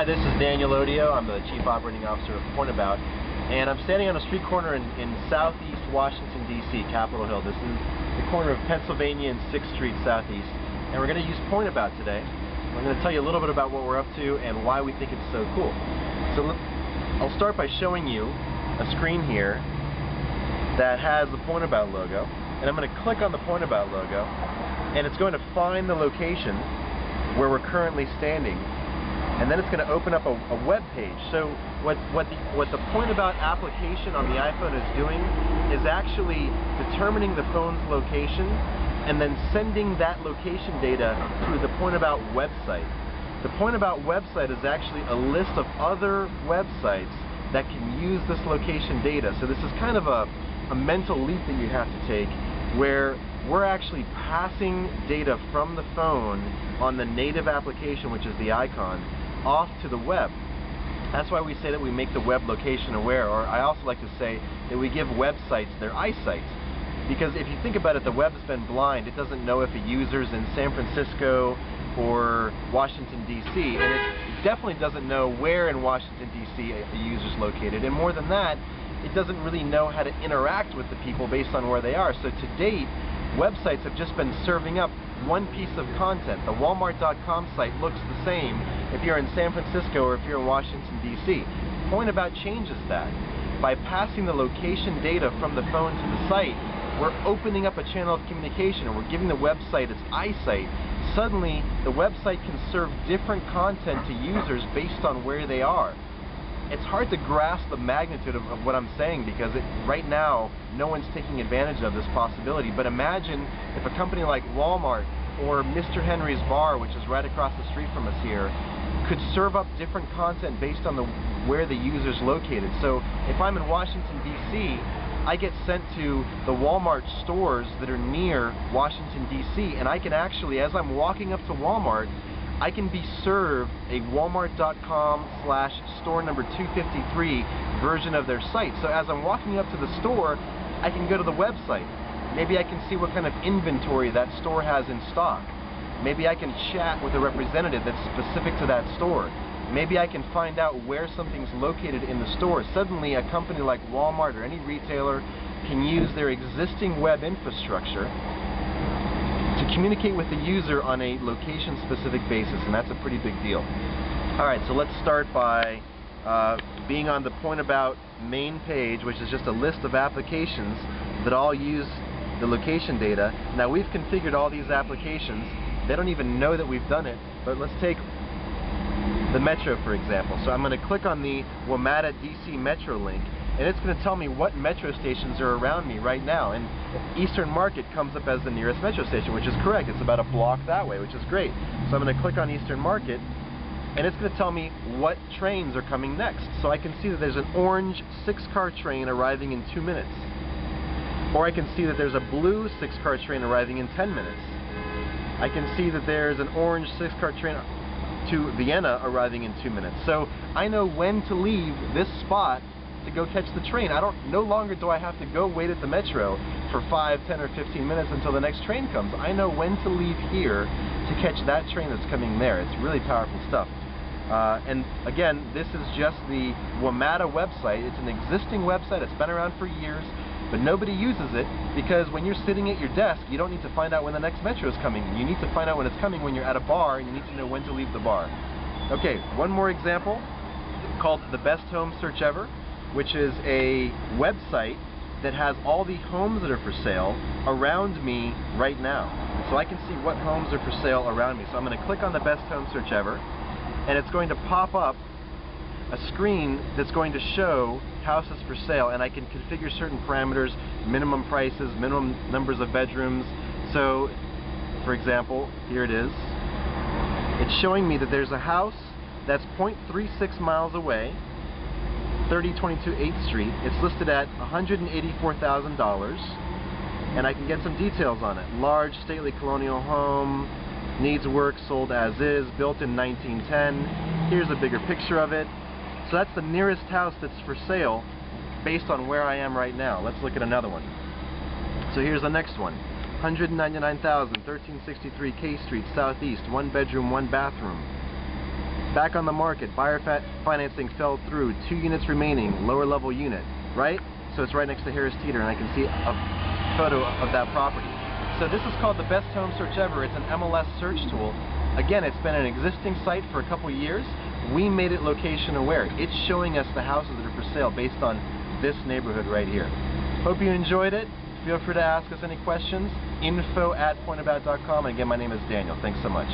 Hi, this is Daniel Odio. I'm the Chief Operating Officer of PointAbout, and I'm standing on a street corner in southeast Washington, D.C., Capitol Hill. This is the corner of Pennsylvania and 6th Street Southeast, and we're going to use PointAbout today. I'm going to tell you a little bit about what we're up to and why we think it's so cool. So I'll start by showing you a screen here that has the PointAbout logo, and I'm going to click on the PointAbout logo, and it's going to find the location where we're currently standing. And then it's going to open up a web page. So what the PointAbout application on the iPhone is doing is actually determining the phone's location and then sending that location data through the PointAbout website. The PointAbout website is actually a list of other websites that can use this location data. So this is kind of a mental leap that you have to take, where we're actually passing data from the phone on the native application, which is the icon, off to the web. That's why we say that we make the web location aware, or I also like to say that we give websites their eyesight. Because if you think about it, the web's been blind. It doesn't know if a user's in San Francisco or Washington, D.C., and it definitely doesn't know where in Washington, D.C. a user's located. And more than that, it doesn't really know how to interact with the people based on where they are. So to date, websites have just been serving up one piece of content. The Walmart.com site looks the same if you're in San Francisco or if you're in Washington, D.C. PointAbout changes that. By passing the location data from the phone to the site, we're opening up a channel of communication, and we're giving the website its eyesight. Suddenly, the website can serve different content to users based on where they are. It's hard to grasp the magnitude of what I'm saying, because right now no one's taking advantage of this possibility. But imagine if a company like Walmart or Mr. Henry's Bar, which is right across the street from us here, could serve up different content based on where the user's located. So if I'm in Washington, D.C., I get sent to the Walmart stores that are near Washington, D.C., and I can actually, as I'm walking up to Walmart, I can be served a Walmart.com/store number 253 version of their site. So as I'm walking up to the store, I can go to the website. Maybe I can see what kind of inventory that store has in stock. Maybe I can chat with a representative that's specific to that store. Maybe I can find out where something's located in the store. Suddenly, a company like Walmart or any retailer can use their existing web infrastructure to communicate with the user on a location-specific basis, and that's a pretty big deal. Alright, so let's start by being on the PointAbout main page, which is just a list of applications that all use the location data. Now, we've configured all these applications. They don't even know that we've done it, but let's take the Metro, for example. So I'm going to click on the WMATA DC Metro link, and it's going to tell me what metro stations are around me right now. And Eastern Market comes up as the nearest metro station, which is correct. It's about a block that way, which is great. So I'm going to click on Eastern Market, and it's going to tell me what trains are coming next. So I can see that there's an orange 6-car train arriving in 2 minutes. Or I can see that there's a blue 6-car train arriving in 10 minutes. I can see that there's an orange 6-car train to Vienna arriving in 2 minutes. So I know when to leave this spot to go catch the train. No longer do I have to go wait at the Metro for 5, 10, or 15 minutes until the next train comes. I know when to leave here to catch that train that's coming there. It's really powerful stuff. And again, this is just the WMATA website. It's an existing website. It's been around for years, but nobody uses it because when you're sitting at your desk, you don't need to find out when the next Metro is coming. You need to find out when it's coming when you're at a bar, and you need to know when to leave the bar. Okay, one more example called the Best Home Search Ever, which is a website that has all the homes that are for sale around me right now. So I can see what homes are for sale around me. So I'm going to click on the Best Home Search Ever, and it's going to pop up a screen that's going to show houses for sale, and I can configure certain parameters, minimum prices, minimum numbers of bedrooms. So, for example, here it is. It's showing me that there's a house that's 0.36 miles away, 3022 8th Street. It's listed at $184,000, and I can get some details on it. Large, stately colonial home, needs work, sold as is, built in 1910. Here's a bigger picture of it. So that's the nearest house that's for sale based on where I am right now. Let's look at another one. So here's the next one. 199,000, 1363 K Street, Southeast, 1 bedroom, 1 bathroom. Back on the market, buyer financing fell through, 2 units remaining, lower level unit, right? So it's right next to Harris Teeter, and I can see a photo of that property. So this is called the best home search ever. It's an MLS search tool. Again, it's been an existing site for a couple years. We made it location aware. It's showing us the houses that are for sale based on this neighborhood right here. Hope you enjoyed it. Feel free to ask us any questions. info@pointabout.com. And again, my name is Daniel. Thanks so much.